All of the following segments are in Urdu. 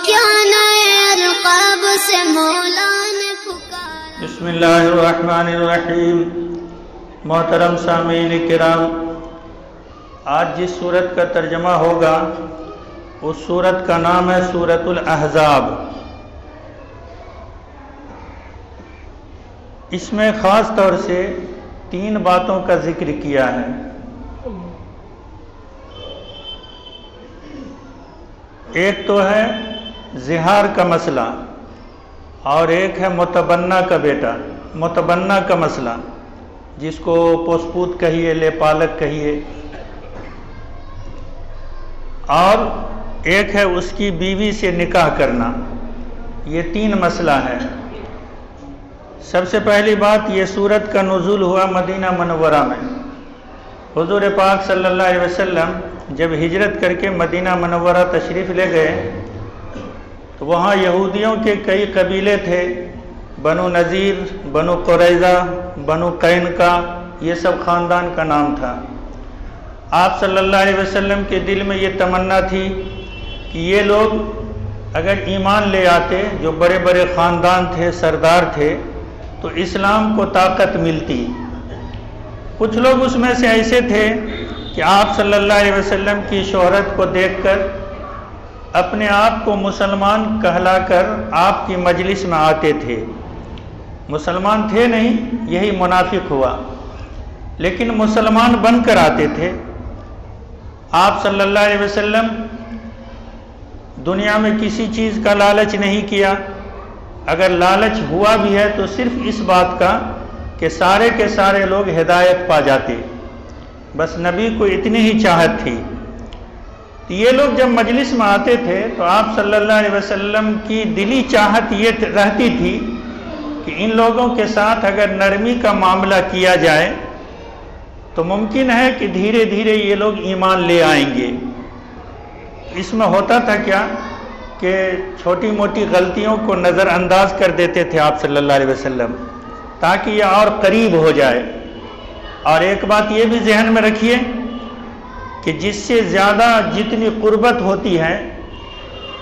کیا نئے القاب سے مولا نے پکارا۔ بسم اللہ الرحمن الرحیم۔ محترم سامعین کرام، آج جس سورت کا ترجمہ ہوگا اس سورت کا نام ہے سورۃ الاحزاب۔ اس میں خاص طور سے 3 باتوں کا ذکر کیا ہے۔ ایک تو ہے زہار کا مسئلہ، اور ایک ہے متبنہ کا بیٹا، متبنہ کا مسئلہ، جس کو پوسپوت کہیے، لے پالک کہیے، اور ایک ہے اس کی بیوی سے نکاح کرنا۔ یہ 3 مسئلہ ہے۔ سب سے پہلی بات، یہ سورت کا نزول ہوا مدینہ منورہ میں۔ حضور پاک صلی اللہ علیہ وسلم جب ہجرت کر کے مدینہ منورہ تشریف لے گئے تو وہاں یہودیوں کے کئی قبیلے تھے، بنو نذیر، بنو قریظہ، بنو قینقاع، یہ سب خاندان کا نام تھا۔ آپ صلی اللہ علیہ وسلم کے دل میں یہ تمنا تھی کہ یہ لوگ اگر ایمان لے آتے، جو بڑے بڑے خاندان تھے، سردار تھے، تو اسلام کو طاقت ملتی۔ کچھ لوگ اس میں سے ایسے تھے کہ آپ صلی اللہ علیہ وسلم کی شہرت کو دیکھ کر اپنے آپ کو مسلمان کہلا کر آپ کی مجلس میں آتے تھے۔ مسلمان تھے نہیں، یہی منافق ہوا، لیکن مسلمان بن کر آتے تھے۔ آپ صلی اللہ علیہ وسلم دنیا میں کسی چیز کا لالچ نہیں کیا، اگر لالچ ہوا بھی ہے تو صرف اس بات کا کہ سارے کے سارے لوگ ہدایت پا جاتے، بس نبی کو اتنی ہی چاہت تھی۔ یہ لوگ جب مجلس میں آتے تھے تو آپ صلی اللہ علیہ وسلم کی دلی چاہت یہ رہتی تھی کہ ان لوگوں کے ساتھ اگر نرمی کا معاملہ کیا جائے تو ممکن ہے کہ دھیرے دھیرے یہ لوگ ایمان لے آئیں گے۔ اس میں ہوتا تھا کیا کہ چھوٹی موٹی غلطیوں کو نظر انداز کر دیتے تھے آپ صلی اللہ علیہ وسلم تاکہ یہ اور قریب ہو جائے۔ اور ایک بات یہ بھی ذہن میں رکھیے کہ جس سے زیادہ جتنی قربت ہوتی ہے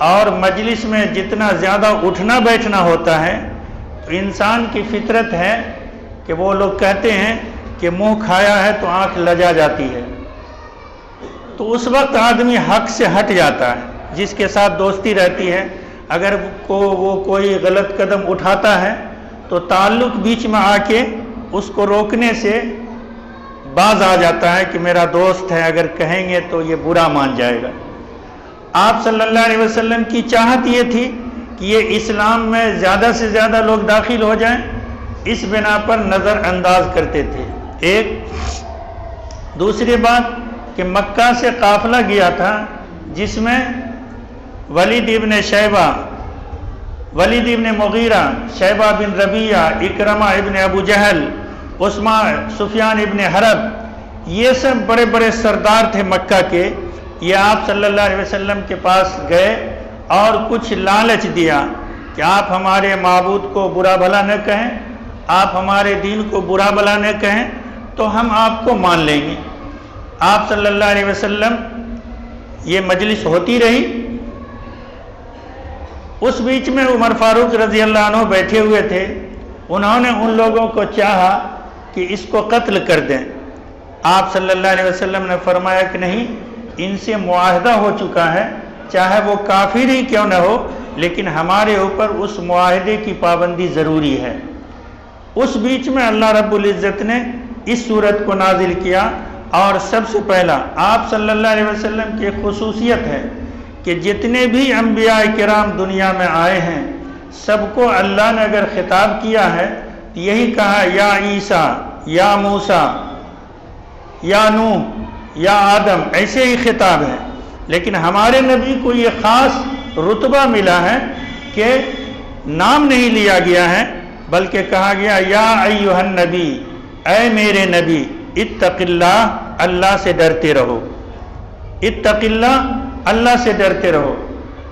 اور مجلس میں جتنا زیادہ اٹھنا بیٹھنا ہوتا ہے تو انسان کی فطرت ہے کہ وہ لوگ کہتے ہیں کہ منہ کھایا ہے تو آنکھ لجا جاتی ہے، تو اس وقت آدمی حق سے ہٹ جاتا ہے۔ جس کے ساتھ دوستی رہتی ہے، اگر وہ کوئی غلط قدم اٹھاتا ہے تو تعلق بیچ میں آ کے اس کو روکنے سے باز آ جاتا ہے کہ میرا دوست ہے، اگر کہیں گے تو یہ برا مان جائے گا۔ آپ صلی اللہ علیہ وسلم کی چاہت یہ تھی کہ یہ اسلام میں زیادہ سے زیادہ لوگ داخل ہو جائیں، اس بنا پر نظر انداز کرتے تھے۔ ایک دوسری بات کہ مکہ سے قافلہ گیا تھا جس میں ولید ابن شیبہ، ولید ابن مغیرہ، شیبہ بن ربیعہ، اکرمہ ابن ابو جہل، عثمان، سفیان ابن حرب، یہ سب بڑے بڑے سردار تھے مکہ کے۔ یہ آپ صلی اللہ علیہ وسلم کے پاس گئے اور کچھ لالچ دیا کہ آپ ہمارے معبود کو برا بھلا نہ کہیں، آپ ہمارے دین کو برا بھلا نہ کہیں تو ہم آپ کو مان لیں گے۔ آپ صلی اللہ علیہ وسلم یہ مجلس ہوتی رہی۔ اس بیچ میں عمر فاروق رضی اللہ عنہ بیٹھے ہوئے تھے، انہوں نے ان لوگوں کو چاہا کہ اس کو قتل کر دیں۔ آپ صلی اللہ علیہ وسلم نے فرمایا کہ نہیں، ان سے معاہدہ ہو چکا ہے، چاہے وہ کافر ہی کیوں نہ ہو، لیکن ہمارے اوپر اس معاہدے کی پابندی ضروری ہے۔ اس بیچ میں اللہ رب العزت نے اس سورت کو نازل کیا، اور سب سے پہلا آپ صلی اللہ علیہ وسلم کی خصوصیت ہے کہ جتنے بھی انبیاء کرام دنیا میں آئے ہیں سب کو اللہ نے اگر خطاب کیا ہے تو یہی کہا، یا عیسیٰ، یا موسیٰ، یا نوح، یا آدم، ایسے ہی خطاب ہے۔ لیکن ہمارے نبی کو یہ خاص رتبہ ملا ہے کہ نام نہیں لیا گیا ہے، بلکہ کہا گیا یا ایھا النبی، اے میرے نبی، اتق اللہ، اللہ سے ڈرتے رہو، اتق اللہ، اللہ سے ڈرتے رہو۔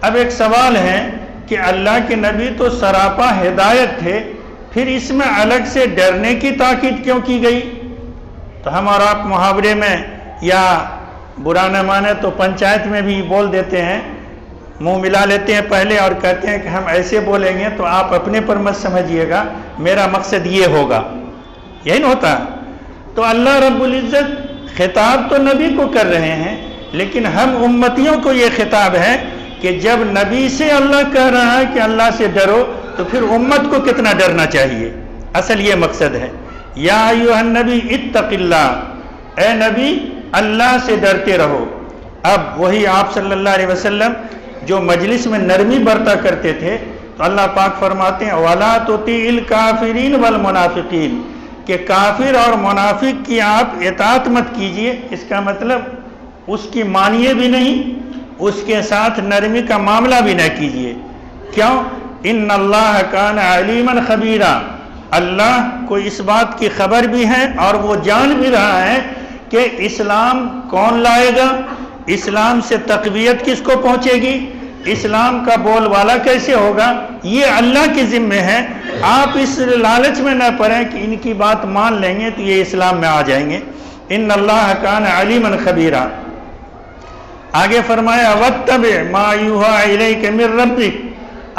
اب ایک سوال ہے کہ اللہ کے نبی تو سراپا ہدایت تھے، پھر اس میں الگ سے ڈرنے کی تاکید کیوں کی گئی؟ تو ہم اور آپ محاورے میں یا برا نہ مانے تو پنچایت میں بھی بول دیتے ہیں، منہ ملا لیتے ہیں پہلے اور کہتے ہیں کہ ہم ایسے بولیں گے تو آپ اپنے پر مت سمجھیے گا، میرا مقصد یہ ہوگا، یہی نہیں ہوتا۔ تو اللہ رب العزت خطاب تو نبی کو کر رہے ہیں، لیکن ہم امتیوں کو یہ خطاب ہے کہ جب نبی سے اللہ کہہ رہا ہے کہ اللہ سے ڈرو، تو پھر امت کو کتنا ڈرنا چاہیے، اصل یہ مقصد ہے۔ یا ایھا النبی اتق اللہ، اے نبی اللہ سے ڈرتے رہو۔ اب وہی آپ صلی اللہ علیہ وسلم جو مجلس میں نرمی برتا کرتے تھے، تو اللہ پاک فرماتے ہیں وَلَا تُطِعِ الْكَافِرِينَ وَالْمُنَافِقِينَ، کہ کافر اور منافق کی آپ اطاعت مت کیجئے۔ اس کا مطلب اس کی مانیے بھی نہیں، اس کے ساتھ نرمی کا معاملہ بھی نہ کیجئے۔ کیوں؟ ان اللہ کان علیما خبیرا، اللہ کو اس بات کی خبر بھی ہے اور وہ جان بھی رہا ہے کہ اسلام کون لائے گا، اسلام سے تقویت کس کو پہنچے گی، اسلام کا بول والا کیسے ہوگا، یہ اللہ کے ذمہ ہے۔ آپ اس لالچ میں نہ پڑیں کہ ان کی بات مان لیں گے تو یہ اسلام میں آ جائیں گے۔ ان اللہ کان علیما خبیرا۔ آگے فرمایا واتبع ما یوحی الیک من ربک،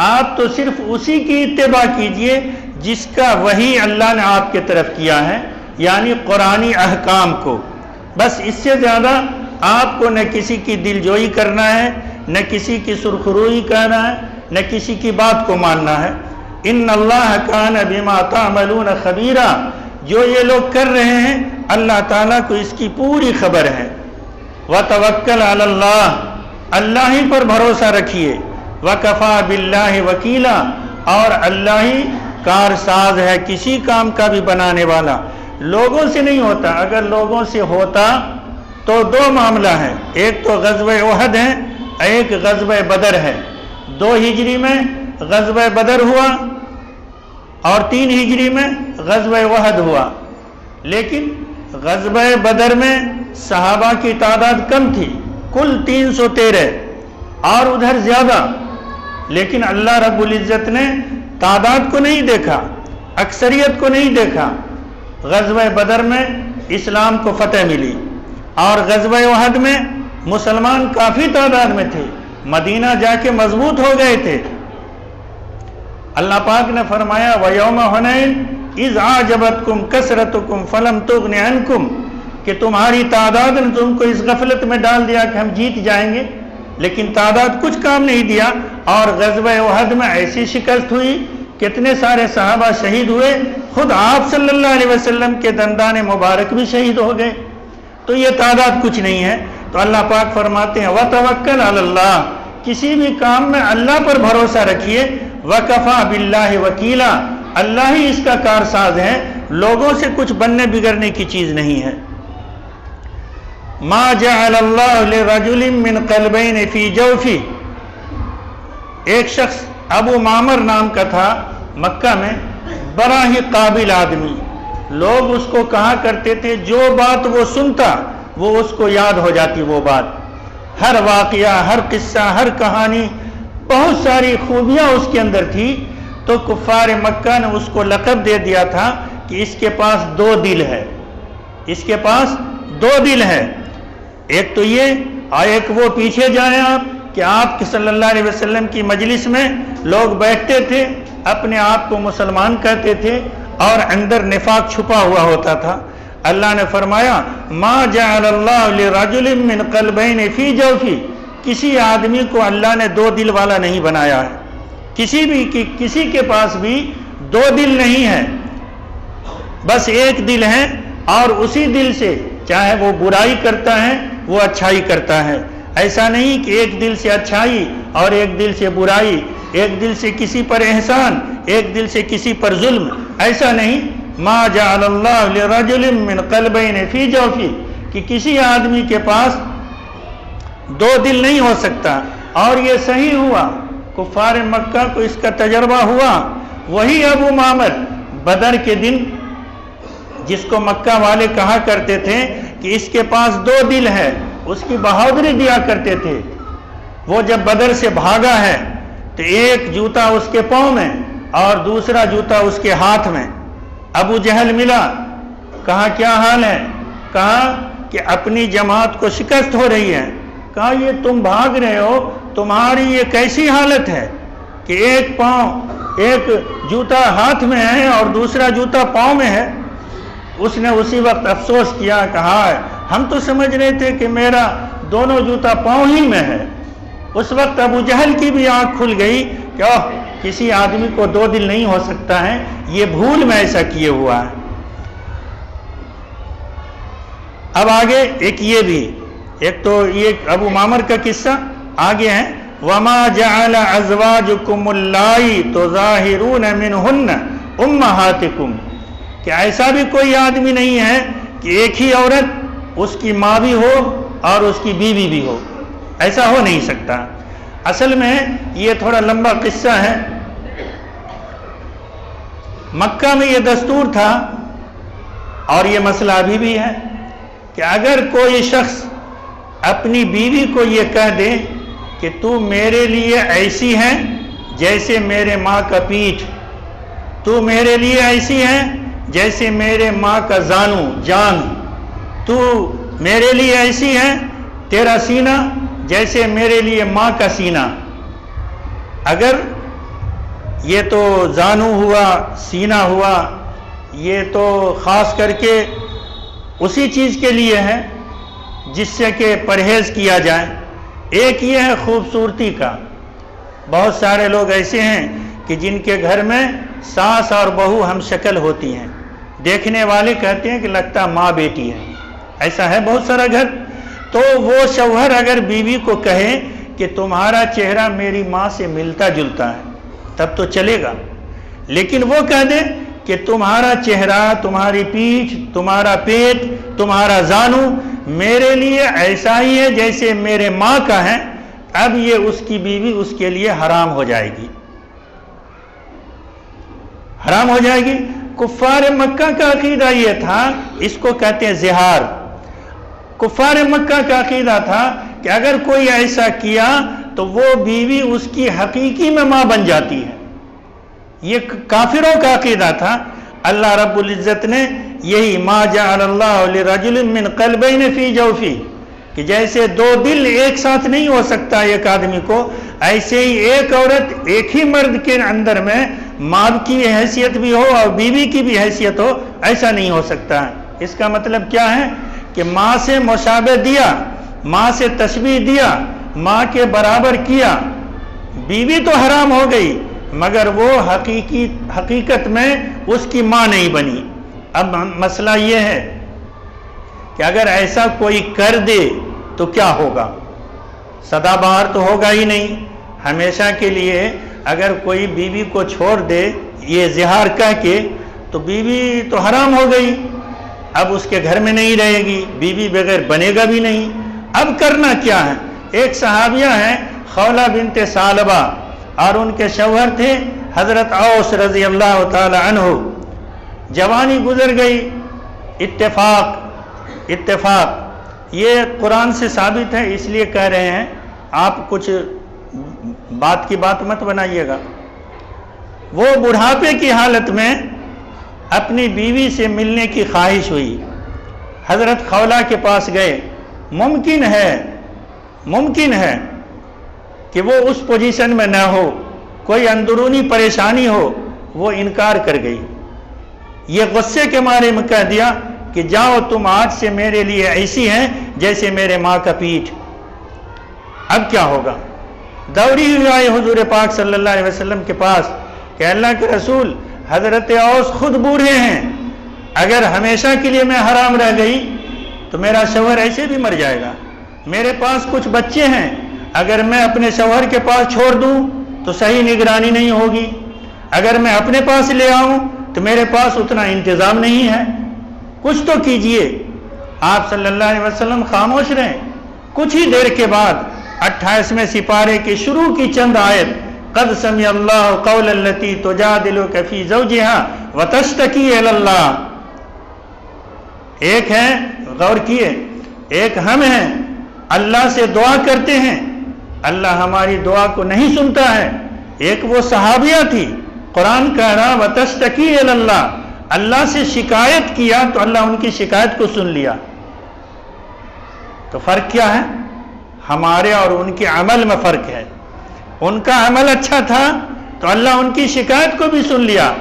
آپ تو صرف اسی کی اتباع کیجئے جس کا وحی اللہ نے آپ کے طرف کیا ہے، یعنی قرآنی احکام کو۔ بس اس سے زیادہ آپ کو نہ کسی کی دلجوئی کرنا ہے، نہ کسی کی سرخروئی کرنا ہے، نہ کسی کی بات کو ماننا ہے۔ ان اللہ کان بما تعملون خبیرا، جو یہ لوگ کر رہے ہیں اللہ تعالیٰ کو اس کی پوری خبر ہے۔ وتوکل علی اللہ، اللہ ہی پر بھروسہ رکھیے۔ وکفا باللہ وکیلا، اور اللہ ہی کارساز ہے، کسی کام کا بھی بنانے والا۔ لوگوں سے نہیں ہوتا، اگر لوگوں سے ہوتا تو دو معاملہ ہے، ایک تو غزوہ احد ہے، ایک غزوہ بدر ہے۔ 2 ہجری میں غزوہ بدر ہوا اور 3 ہجری میں غزوہ احد ہوا، لیکن غزوہ بدر میں صحابہ کی تعداد کم تھی، کل 313 اور ادھر زیادہ، لیکن اللہ رب العزت نے تعداد کو نہیں دیکھا، اکثریت کو نہیں دیکھا۔ غزوہ بدر میں اسلام کو فتح ملی اور غزوہ احد میں مسلمان کافی تعداد میں تھے، مدینہ جا کے مضبوط ہو گئے تھے۔ اللہ پاک نے فرمایا وَيَوْمَ حُنَيْنٍ إِذْ أَعْجَبَتْكُمْ كَثْرَتُكُمْ فَلَمْ تُغْنِ عَنْكُمْ، کہ تمہاری تعداد نے تم کو اس غفلت میں ڈال دیا کہ ہم جیت جائیں گے، لیکن تعداد کچھ کام نہیں دیا، اور غزوہ احد میں ایسی شکست ہوئی، کتنے سارے صحابہ شہید ہوئے، خود آپ صلی اللہ علیہ وسلم کے دندان مبارک بھی شہید ہو گئے، تو یہ تعداد کچھ نہیں ہے۔ تو اللہ پاک فرماتے ہیں وتوکل علی اللہ، کسی بھی کام میں اللہ پر بھروسہ رکھیے۔ وکفا باللہ وکیلا، اللہ ہی اس کا کارساز ہے، لوگوں سے کچھ بننے بگڑنے کی چیز نہیں ہے۔ ما جعل اللہ لرجل من قلبین فی جوفی، ایک شخص ابو معمر نام کا تھا مکہ میں، بڑا ہی قابل آدمی، لوگ اس کو کہا کرتے تھے جو بات وہ سنتا وہ اس کو یاد ہو جاتی، وہ بات، ہر واقعہ، ہر قصہ، ہر کہانی، بہت ساری خوبیاں اس کے اندر تھی۔ تو کفار مکہ نے اس کو لقب دے دیا تھا کہ اس کے پاس 2 دل ہے، اس کے پاس 2 دل ہے، ایک تو یہ اور ایک وہ۔ پیچھے جائیں آپ کہ آپ صلی اللہ علیہ وسلم کی مجلس میں لوگ بیٹھتے تھے، اپنے آپ کو مسلمان کہتے تھے اور اندر نفاق چھپا ہوا ہوتا تھا۔ اللہ نے فرمایا ما جعل اللہ لرجل من قلبین فی جوفی، کسی آدمی کو اللہ نے 2 دل والا نہیں بنایا ہے، کسی کے پاس بھی 2 دل نہیں ہے، بس ایک دل ہے، اور اسی دل سے چاہے وہ برائی کرتا ہے وہ اچھائی کرتا ہے۔ ایسا نہیں کہ ایک دل سے اچھائی اور ایک دل سے برائی، ایک دل سے کسی پر احسان، ایک دل سے کسی پر ظلم، ایسا نہیں۔ ما جعل اللہ لرجل من قلبین فی جوفی، کہ کسی آدمی کے پاس 2 دل نہیں ہو سکتا۔ اور یہ صحیح ہوا، کفار مکہ کو اس کا تجربہ ہوا۔ وہی ابو معمر بدر کے دن، جس کو مکہ والے کہا کرتے تھے کہ اس کے پاس 2 دل ہے، اس کی بہادری دیا کرتے تھے، وہ جب بدر سے بھاگا ہے تو ایک جوتا اس کے پاؤں میں اور دوسرا جوتا اس کے ہاتھ میں۔ ابو جہل ملا، کہا کیا حال ہے؟ کہا کہ اپنی جماعت کو شکست ہو رہی ہے، کہا یہ تم بھاگ رہے ہو، تمہاری یہ کیسی حالت ہے کہ ایک پاؤں، ایک جوتا ہاتھ میں ہے اور دوسرا جوتا پاؤں میں ہے؟ اس نے اسی وقت افسوس کیا، کہا ہم تو سمجھ رہے تھے کہ میرا دونوں جوتا پاؤں ہی میں ہے۔ اس وقت ابو جہل کی بھی آنکھ کھل گئی کہ کسی آدمی کو 2 دل نہیں ہو سکتا ہے، یہ بھول میں ایسا کیے ہوا ہے۔ اب آگے ایک تو یہ ابو معمر کا قصہ آگے ہے، وَمَا جَعَلَ أَزْوَاجُكُمُ اللَّائِي تُظَاهِرُونَ مِنْهُنَّ أُمَّهَاتِكُمْ، کہ ایسا بھی کوئی آدمی نہیں ہے کہ ایک ہی عورت اس کی ماں بھی ہو اور اس کی بیوی بھی ہو، ایسا ہو نہیں سکتا۔ اصل میں یہ تھوڑا لمبا قصہ ہے۔ مکہ میں یہ دستور تھا اور یہ مسئلہ ابھی بھی ہے کہ اگر کوئی شخص اپنی بیوی کو یہ کہہ دے کہ تو میرے لیے ایسی ہے جیسے میرے ماں کا پیٹھ، تو میرے لیے ایسی ہے جیسے میرے ماں کا زانو جان، تو میرے لیے ایسی ہے تیرا سینہ جیسے میرے لیے ماں کا سینہ۔ اگر یہ تو زانو ہوا، سینہ ہوا، یہ تو خاص کر کے اسی چیز کے لیے ہے جس سے کہ پرہیز کیا جائے۔ ایک یہ ہے خوبصورتی کا، بہت سارے لوگ ایسے ہیں کہ جن کے گھر میں ساس اور بہو ہم شکل ہوتی ہیں، دیکھنے والے کہتے ہیں کہ لگتا ماں بیٹی ہے، ایسا ہے بہت سارا گھر۔ تو وہ شوہر اگر بیوی کو کہے کہ تمہارا چہرہ میری ماں سے ملتا جلتا ہے تب تو چلے گا، لیکن وہ کہہ دے کہ تمہارا چہرہ، تمہاری پیٹھ، تمہارا پیٹ، تمہارا زانو میرے لیے ایسا ہی ہے جیسے میرے ماں کا ہے، اب یہ اس کی بیوی اس کے لیے حرام ہو جائے گی، حرام ہو جائے گی۔ کفار مکہ کا عقیدہ یہ تھا، اس کو کہتے ہیں زہار۔ کفار مکہ کا عقیدہ تھا کہ اگر کوئی ایسا کیا تو وہ بیوی اس کی حقیقی میں ماں بن جاتی ہے، یہ کافروں کا عقیدہ تھا۔ اللہ رب العزت نے یہی ما جعل اللہ لرجل من قلبین فی جوفی، کہ جیسے 2 دل ایک ساتھ نہیں ہو سکتا ایک آدمی کو، ایسے ہی ایک عورت ایک ہی مرد کے اندر میں ماں کی حیثیت بھی ہو اور بیوی کی بھی حیثیت ہو، ایسا نہیں ہو سکتا ہے۔ اس کا مطلب کیا ہے کہ ماں سے مشابہ دیا، ماں سے تشبیہ دیا، ماں کے برابر کیا، بیوی تو حرام ہو گئی مگر وہ حقیقت میں اس کی ماں نہیں بنی۔ اب مسئلہ یہ ہے کہ اگر ایسا کوئی کر دے تو کیا ہوگا؟ سدا بہار تو ہوگا ہی نہیں، ہمیشہ کے لیے اگر کوئی بیوی کو چھوڑ دے یہ زہار کہہ کے تو بیوی تو حرام ہو گئی، اب اس کے گھر میں نہیں رہے گی، بیوی بغیر بنے گا بھی نہیں۔ اب کرنا کیا ہے؟ ایک صحابیہ ہے خولہ بنت ثعلبہ اور ان کے شوہر تھے حضرت اوس رضی اللہ تعالی عنہ۔ جوانی گزر گئی، اتفاق یہ قرآن سے ثابت ہے، اس لیے کہہ رہے ہیں، آپ کچھ بات کی بات مت بنائیے گا۔ وہ بڑھاپے کی حالت میں اپنی بیوی سے ملنے کی خواہش ہوئی، حضرت خولہ کے پاس گئے۔ ممکن ہے کہ وہ اس پوزیشن میں نہ ہو، کوئی اندرونی پریشانی ہو، وہ انکار کر گئی۔ یہ غصے کے مارے میں کہہ دیا کہ جاؤ تم آج سے میرے لیے ایسی ہیں جیسے میرے ماں کا پیٹھ۔ اب کیا ہوگا؟ دوڑی ہوئی آئے حضور پاک صلی اللہ علیہ وسلم کے پاس کہ اللہ کے رسول، حضرت اوس خود بوڑھے ہیں، اگر ہمیشہ کے لیے میں حرام رہ گئی تو میرا شوہر ایسے بھی مر جائے گا، میرے پاس کچھ بچے ہیں، اگر میں اپنے شوہر کے پاس چھوڑ دوں تو صحیح نگرانی نہیں ہوگی، اگر میں اپنے پاس لے آؤں تو میرے پاس اتنا انتظام نہیں ہے، کچھ تو کیجئے۔ آپ صلی اللہ علیہ وسلم خاموش رہے۔ کچھ ہی دیر کے بعد 28ویں سپارے کی شروع کی چند آیت، قد سمع اللہ قول التی تجادلک فی زوجہا وتشتکی الی اللہ، ایک ہے، غور کیے، ایک ہم ہیں اللہ سے دعا کرتے ہیں، اللہ ہماری دعا کو نہیں سنتا ہے، ایک وہ صحابیہ تھی، قرآن کہہ رہا وتشتکی الی اللہ، اللہ سے شکایت کیا تو اللہ ان کی شکایت کو سن لیا۔ تو فرق کیا ہے؟ ہمارے اور ان کے عمل میں فرق ہے. ان کا عمل اچھا تھا تو اللہ ان کی شکایت کو بھی سن لیا،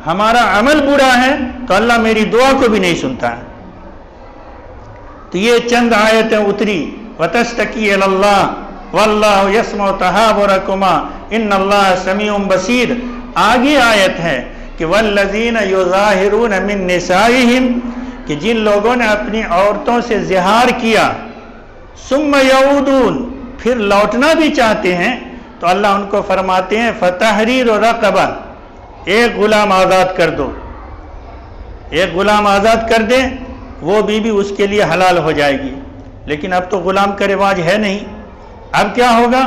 ہمارا عمل برا ہے تو اللہ میری دعا کو بھی نہیں سنتا ہے. تو یہ چند آیتیں اتری، وَتَسْتَكِي إِلَى اللَّهِ وَاللَّهُ يَسْمَعُ تَحَاوُرَكُمَا إِنَّ اللَّهَ سَمِيعٌ بَصِيرٌ. آگے آیت ہے کہ وَالَّذِينَ يُظَاهِرُونَ مِن نِّسَائِهِمْ، کہ جن لوگوں نے اپنی عورتوں سے زہار کیا، ثُمَّ يَعُودُونَ، پھر لوٹنا بھی چاہتے ہیں، تو اللہ ان کو فرماتے ہیں فَتَحْرِيرُ رَقَبَةٍ، ایک غلام آزاد کر دو. ایک غلام آزاد کر دیں، وہ بیوی اس کے لیے حلال ہو جائے گی. لیکن اب تو غلام کا رواج ہے نہیں. اب کیا ہوگا؟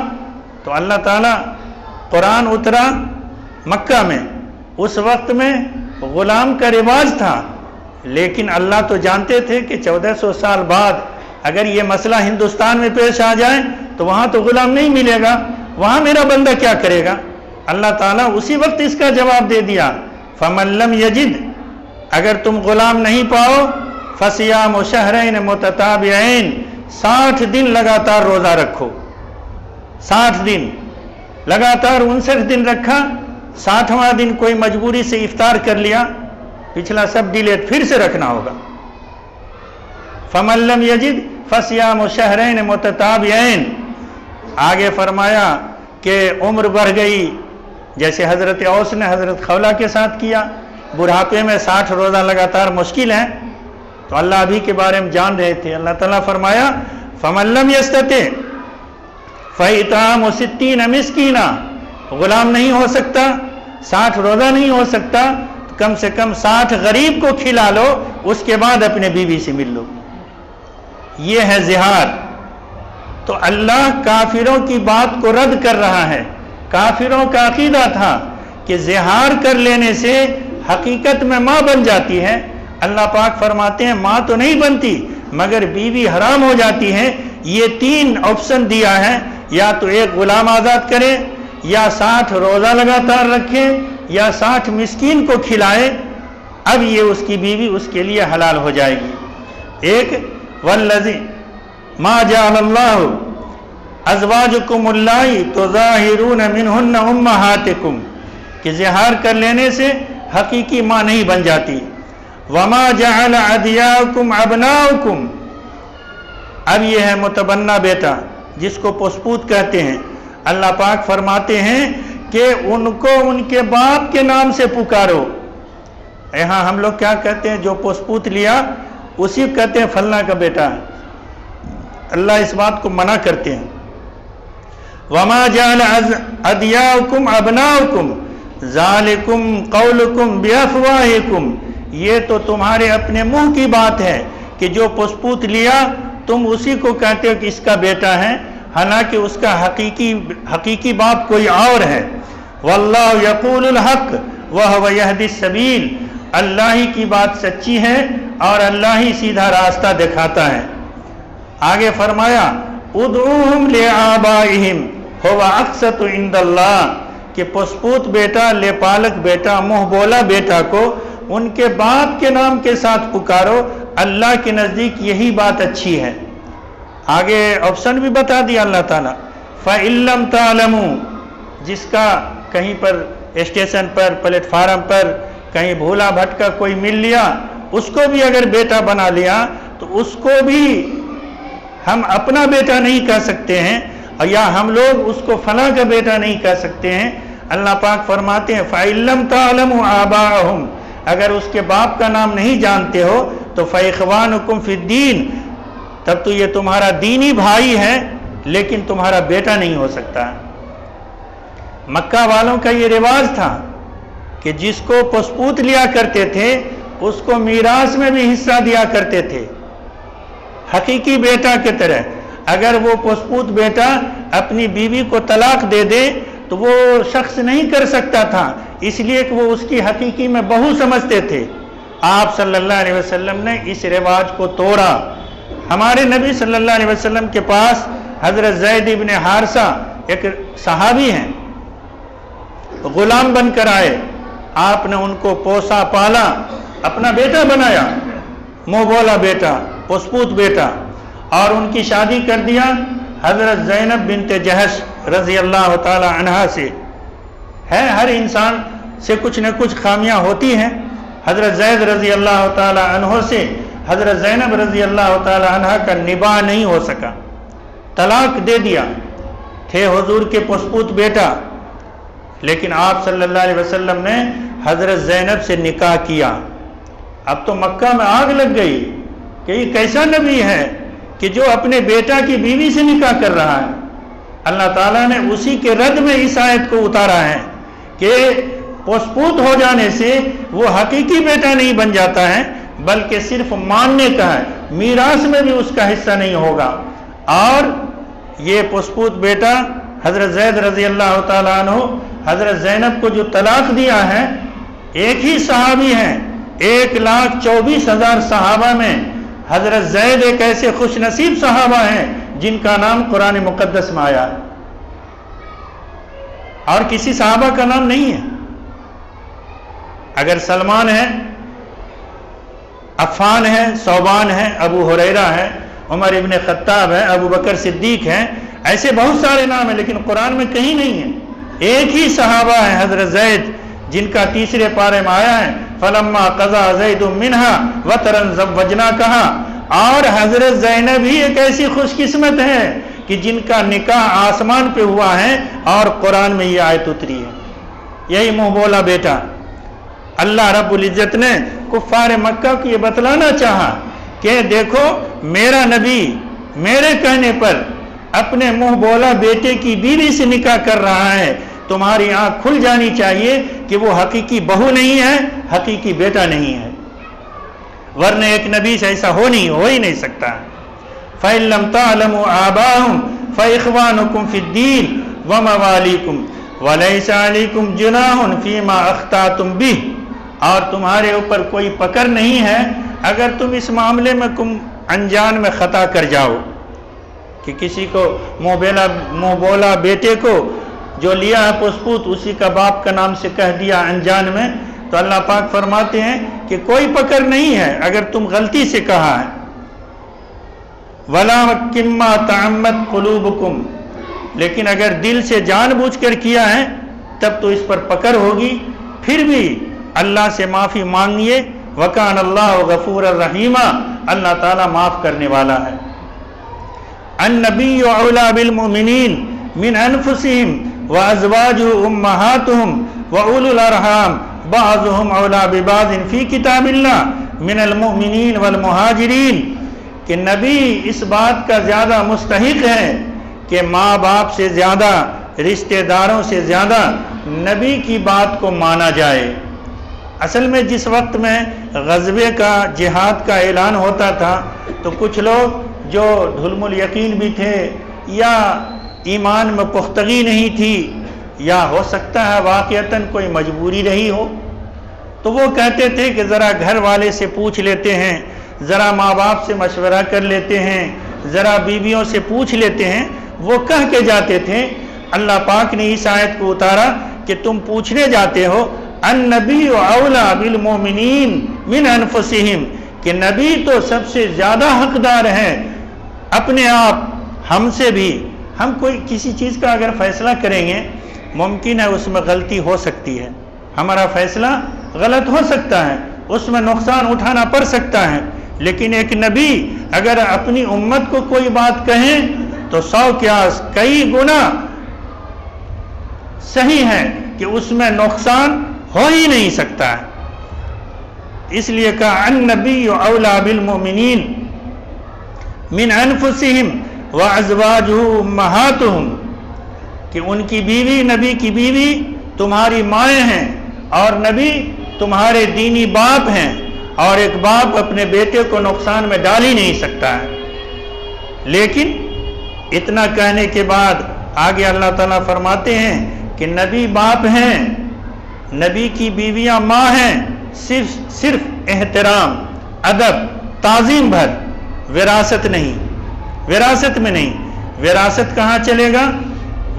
تو اللہ تعالیٰ، قرآن اترا مکہ میں، اس وقت میں غلام کا رواج تھا، لیکن اللہ تو جانتے تھے کہ 1400 سال بعد اگر یہ مسئلہ ہندوستان میں پیش آ جائے تو وہاں تو غلام نہیں ملے گا، وہاں میرا بندہ کیا کرے گا؟ اللہ تعالیٰ اسی وقت اس کا جواب دے دیا، فَمَن لَّمْ يَجِدْ، اگر تم غلام نہیں پاؤ، فَصِيَامُ شَهْرَيْنِ مُتَتَابِعَيْنِ، 60 دن لگاتار روزہ رکھو. 60 دن لگاتار 59 دن رکھا، 60واں دن کوئی مجبوری سے افطار کر لیا، پچھلا سب ڈیلیٹ پھر سے رکھنا ہوگا. فَمَن لَّمْ يَجِدْ فَصِيَامُ شَهْرَيْنِ مُتَتَابِعَيْنِ. آگے فرمایا کہ عمر بڑھ گئی، جیسے حضرت اوس نے حضرت خولہ کے ساتھ کیا، بڑھاپے میں 60 روزہ لگاتار مشکل ہے، تو اللہ ابھی کے بارے میں جان رہے تھے. اللہ تعالیٰ فرمایا فَمَن لَّمْ يَسْتَطِعْ فَإِطْعَامُ 60 مِسْكِينًا، غلام نہیں ہو سکتا، 60 روزہ نہیں ہو سکتا، تو کم سے کم 60 غریب کو کھلا لو، اس کے بعد اپنے بیوی سے مل لو. یہ ہے زہار. تو اللہ کافروں کی بات کو رد کر رہا ہے. کافروں کا عقیدہ تھا کہ زہار کر لینے سے حقیقت میں ماں بن جاتی ہے. اللہ پاک فرماتے ہیں ماں تو نہیں بنتی مگر بیوی حرام ہو جاتی ہے. یہ 3 آپشن دیا ہے، یا تو ایک غلام آزاد کرے، یا 60 روزہ لگاتار رکھے، یا 60 مسکین کو کھلائے. اب یہ اس کی بیوی اس کے لیے حلال ہو جائے گی. ایک والذی ما جعل اللہ ازواجکم اللائی تظاہرون منہن امہاتکم، کہ زہار کر لینے سے حقیقی ماں نہیں بن جاتی. وما جعل ادعیاکم ابناؤکم، اب یہ ہے متبنہ بیٹا جس کو پسپوت کہتے ہیں. اللہ پاک فرماتے ہیں کہ ان کو ان کے باپ کے نام سے پکارو. یہاں ہم لوگ کیا کہتے ہیں؟ جو پسپوت لیا اسی کہتے ہیں فلاں کا بیٹا. اللہ اس بات کو منع کرتے ہیں. وما جعل ادعیاکم ابناؤکم ذالکم قولکم بافواہکم، یہ تو تمہارے اپنے منہ کی بات ہے کہ جو پسپوت لیا تم اسی کو کہتے ہو کہ اس کا بیٹا ہے، حالانکہ اس کا حقیقی باپ کوئی اور ہے. واللہ یقول الحق وہو یہدی السبیل، اللہ ہی کی بات سچی ہے اور اللہ ہی سیدھا راستہ دکھاتا ہے. آگے فرمایا ادعوہم لآبائہم ہو اقسط عند اللہ، کہ پسپوت بیٹا، لے پالک بیٹا، منہ بولا بیٹا کو ان کے باپ کے نام کے ساتھ پکارو، اللہ کے نزدیک یہی بات اچھی ہے. آگے آپشن بھی بتا دیا اللہ تعالیٰ، فَإِن لَّمْ تَعْلَمُوا، جس کا کہیں پر اسٹیشن پر، پلیٹ فارم پر کہیں بھولا بھٹکا کوئی مل لیا، اس کو بھی اگر بیٹا بنا لیا تو اس کو بھی ہم اپنا بیٹا نہیں کہہ سکتے ہیں، یا ہم لوگ اس کو فلاں کا بیٹا نہیں کہہ سکتے ہیں. اللہ پاک فرماتے ہیں فَإِن لَّمْ تَعْلَمُوا آبَاءَهُمْ، اگر اس کے باپ کا نام نہیں جانتے ہو تو فَإِخْوَانُكُمْ فِي الدِّينِ، تب تو یہ تمہارا دینی بھائی ہے لیکن تمہارا بیٹا نہیں ہو سکتا. مکہ والوں کا یہ رواج تھا کہ جس کو پسپوت لیا کرتے تھے اس کو میراث میں بھی حصہ دیا کرتے تھے حقیقی بیٹا کی طرح. اگر وہ پسپوت بیٹا اپنی بیوی کو طلاق دے دے تو وہ شخص نہیں کر سکتا تھا، اس لیے کہ وہ اس کی حقیقی میں بہو سمجھتے تھے. آپ صلی اللہ علیہ وسلم نے اس رواج کو توڑا. ہمارے نبی صلی اللہ علیہ وسلم کے پاس حضرت زید ابن حارثہ ایک صحابی ہیں، غلام بن کر آئے. آپ نے ان کو پوسا پالا، اپنا بیٹا بنایا، منہ بولا بیٹا، پسپوت بیٹا، اور ان کی شادی کر دیا حضرت زینب بنت جہش رضی اللہ تعالی عنہا سے ہے۔ ہر انسان سے کچھ نہ کچھ خامیاں ہوتی ہیں۔ حضرت زید رضی اللہ تعالی عنہ سے حضرت زینب رضی اللہ تعالی عنہ کا نباہ نہیں ہو سکا، طلاق دے دیا۔ تھے حضور کے پسپوت بیٹا، لیکن آپ صلی اللہ علیہ وسلم نے حضرت زینب سے نکاح کیا۔ اب تو مکہ میں آگ لگ گئی کہ یہ کیسا نبی ہے کہ جو اپنے بیٹا کی بیوی سے نکاح کر رہا ہے۔ اللہ تعالیٰ نے اسی کے رد میں اس آیت کو اتارا ہے کہ پسپوت ہو جانے سے وہ حقیقی بیٹا نہیں بن جاتا ہے، بلکہ صرف ماننے کا ہے، میراث میں بھی اس کا حصہ نہیں ہوگا۔ اور یہ پسپوت بیٹا حضرت زید رضی اللہ تعالیٰ عنہ حضرت زینب کو جو طلاق دیا ہے، ایک ہی صحابی ہیں، 1,24,000 صحابہ میں حضرت زید ایک ایسے خوش نصیب صحابہ ہیں جن کا نام قرآن مقدس میں آیا ہے، اور کسی صحابہ کا نام نہیں ہے۔ اگر سلمان ہے، عفان ہے، صوبان ہے، ابو ہریرہ ہے، عمر ابن خطاب ہے، ابو بکر صدیق ہیں، ایسے بہت سارے نام ہیں، لیکن قرآن میں کہیں نہیں ہے۔ ایک ہی صحابہ ہے حضرت زید جن کا تیسرے پارے میں آیا ہے فلما قضا زید منہا وطرن زوجناکہا۔ اور حضرت زینب ہی ایک ایسی خوش قسمت ہے کہ جن کا نکاح آسمان پہ ہوا ہے اور قرآن میں یہ آیت اتری ہے۔ یہی منہ بولا بیٹا اللہ رب العزت نے کفار مکہ کو یہ بتلانا چاہا کہ دیکھو میرا نبی میرے کہنے پر اپنے منہ بولا بیٹے کی بیوی سے نکاح کر رہا ہے، تمہاری آنکھ کھل جانی چاہیے کہ وہ حقیقی بہو نہیں ہے، حقیقی بیٹا نہیں ہے، ورنہ ایک نبی سے ایسا ہو ہی نہیں سکتا۔ فَإِن لَّمْ تَعْلَمُوا آبَاءَهُمْ فَإِخْوَانُكُمْ فِي الدِّينِ وَمَوَالِيكُمْ وَلَيْسَ عَلَيْكُمْ جُنَاحٌ فِيمَا أَخْطَأْتُمْ بِهِ۔ اور تمہارے اوپر کوئی پکڑ نہیں ہے اگر تم اس معاملے میں انجان میں خطا کر جاؤ کہ کسی کو منہ بولا بیٹے کو جو لیا ہے پسپوت اسی کا باپ کا نام سے کہہ دیا انجان میں، تو اللہ پاک فرماتے ہیں کہ کوئی پکڑ نہیں ہے اگر تم غلطی سے کہا ہے۔ وَلَا مَا تَعَمَّدْ قُلُوبُكُمْ، لیکن اگر دل سے جان بوجھ کر کیا ہے تب تو اس پر پکڑ ہوگی، پھر بھی اللہ سے معافی مانگیے۔ وَكَانَ اللَّهُ غَفُورًا رَحِيمًا، اللہ تعالیٰ معاف کرنے والا ہے۔ النبی اولیٰ بالمؤمنین من انفسهم وازواجه امہاتهم واولو الارحام بعضهم اولیٰ ببعض فی کتاب اللہ من المؤمنین والمہاجرین، کہ نبی اس بات کا زیادہ مستحق ہے کہ ماں باپ سے زیادہ، رشتہ داروں سے زیادہ نبی کی بات کو مانا جائے۔ اصل میں جس وقت میں غزوے کا جہاد کا اعلان ہوتا تھا تو کچھ لوگ جو ڈھلم الیقین بھی تھے یا ایمان میں پختگی نہیں تھی یا ہو سکتا ہے واقعتاً کوئی مجبوری رہی ہو، تو وہ کہتے تھے کہ ذرا گھر والے سے پوچھ لیتے ہیں، ذرا ماں باپ سے مشورہ کر لیتے ہیں، ذرا بیویوں سے پوچھ لیتے ہیں، وہ کہہ کے جاتے تھے۔ اللہ پاک نے اس آیت کو اتارا کہ تم پوچھنے جاتے ہو، النبی اولیٰ بالمؤمنین من انفسہم، کہ نبی تو سب سے زیادہ حقدار ہے اپنے آپ ہم سے بھی۔ ہم کوئی کسی چیز کا اگر فیصلہ کریں گے ممکن ہے اس میں غلطی ہو سکتی ہے، ہمارا فیصلہ غلط ہو سکتا ہے، اس میں نقصان اٹھانا پڑ سکتا ہے، لیکن ایک نبی اگر اپنی امت کو کوئی بات کہیں تو 100 کیا کئی گنا صحیح ہے کہ اس میں نقصان ہو ہی نہیں سکتا ہے۔ اس لیے کہا النبی اولیٰ بالمؤمنین من انفسہم وازواجہ امہاتہم، کہ ان کی بیوی، نبی کی بیوی تمہاری مائیں ہیں اور نبی تمہارے دینی باپ ہیں، اور ایک باپ اپنے بیٹے کو نقصان میں ڈال ہی نہیں سکتا ہے۔ لیکن اتنا کہنے کے بعد آگے اللہ تعالیٰ فرماتے ہیں کہ نبی باپ ہیں، نبی کی بیویاں ماں ہیں، صرف احترام، ادب، تعظیم بھر، وراثت نہیں، وراثت میں نہیں۔ وراثت کہاں چلے گا؟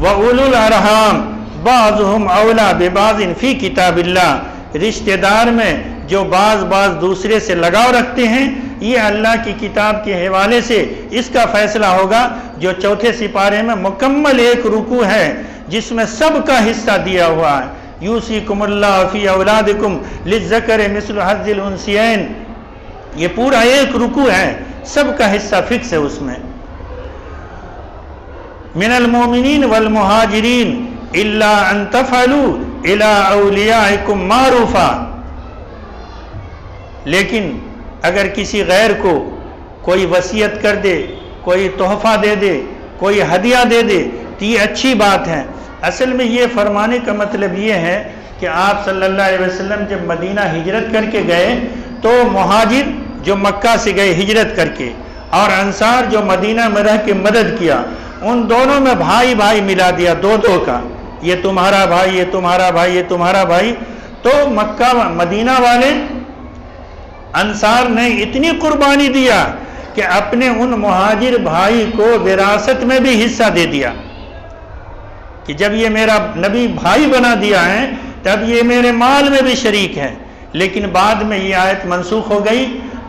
وَأُولُو الْأَرْحَامِ بَعْضُهُمْ أَوْلَىٰ بِبَعْضٍ فِي كِتَابِ اللَّهِ، رشتہ دار میں جو بعض دوسرے سے لگاؤ رکھتے ہیں یہ اللہ کی کتاب کے حوالے سے اس کا فیصلہ ہوگا جو چوتھے سپارے میں مکمل ایک رکوع ہے جس میں سب کا حصہ دیا ہوا ہے. یوصیکم اللہ فی اولادکم للذکر مثل حظ الانثیین، یہ پورا ایک رکوع ہے، سب کا حصہ فکس ہے اس میں. من المؤمنین والمہاجرین الا ان تفعلوا الى اولیائکم معروفا، لیکن اگر کسی غیر کو کوئی وصیت کر دے، کوئی تحفہ دے دے، کوئی ہدیہ دے دے تو یہ اچھی بات ہے. اصل میں یہ فرمانے کا مطلب یہ ہے کہ آپ صلی اللہ علیہ وسلم جب مدینہ ہجرت کر کے گئے تو مہاجر جو مکہ سے گئے ہجرت کر کے اور انصار جو مدینہ میں رہ کے مدد کیا، ان دونوں میں بھائی بھائی ملا دیا، دو دو کا، یہ تمہارا بھائی، یہ تمہارا بھائی، یہ تمہارا بھائی. تو مکہ مدینہ والے انصار نے اتنی قربانی دیا کہ اپنے ان مہاجر بھائی کو وراثت میں بھی حصہ دے دیا کہ جب یہ میرا نبی بھائی بنا دیا ہے تب یہ میرے مال میں بھی شریک ہے. لیکن بعد میں یہ آیت منسوخ ہو گئی.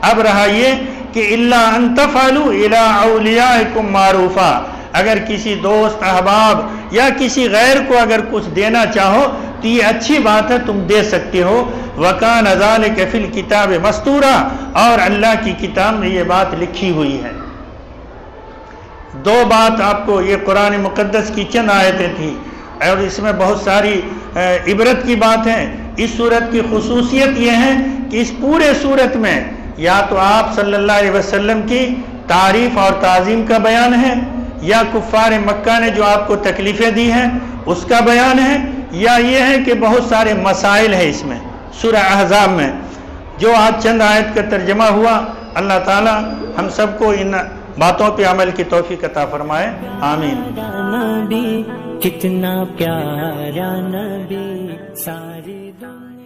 اب رہا یہ کہ الا ان تفعلوا الى اولیائکم معروفا، اگر کسی دوست احباب یا کسی غیر کو اگر کچھ دینا چاہو تو یہ اچھی بات ہے، تم دے سکتے ہو. وَكَانَ ذَلِكَ فِي الْكِتَابِ مَسْطُورًا، اور اللہ کی کتاب میں یہ بات لکھی ہوئی ہے. دو بات آپ کو، یہ قرآن مقدس کی چند آیتیں تھیں اور اس میں بہت ساری عبرت کی بات ہے. اس صورت کی خصوصیت یہ ہے کہ اس پورے صورت میں یا تو آپ صلی اللہ علیہ وسلم کی تعریف اور تعظیم کا بیان ہے، یا کفار مکہ نے جو آپ کو تکلیفیں دی ہیں اس کا بیان ہے، یا یہ ہے کہ بہت سارے مسائل ہیں اس میں. سورہ احزاب میں جو آج چند آیت کا ترجمہ ہوا، اللہ تعالی ہم سب کو ان باتوں پہ عمل کی توفیق عطا فرمائے. آمین. نبی کتنا پیارا نبی، ساری دنیا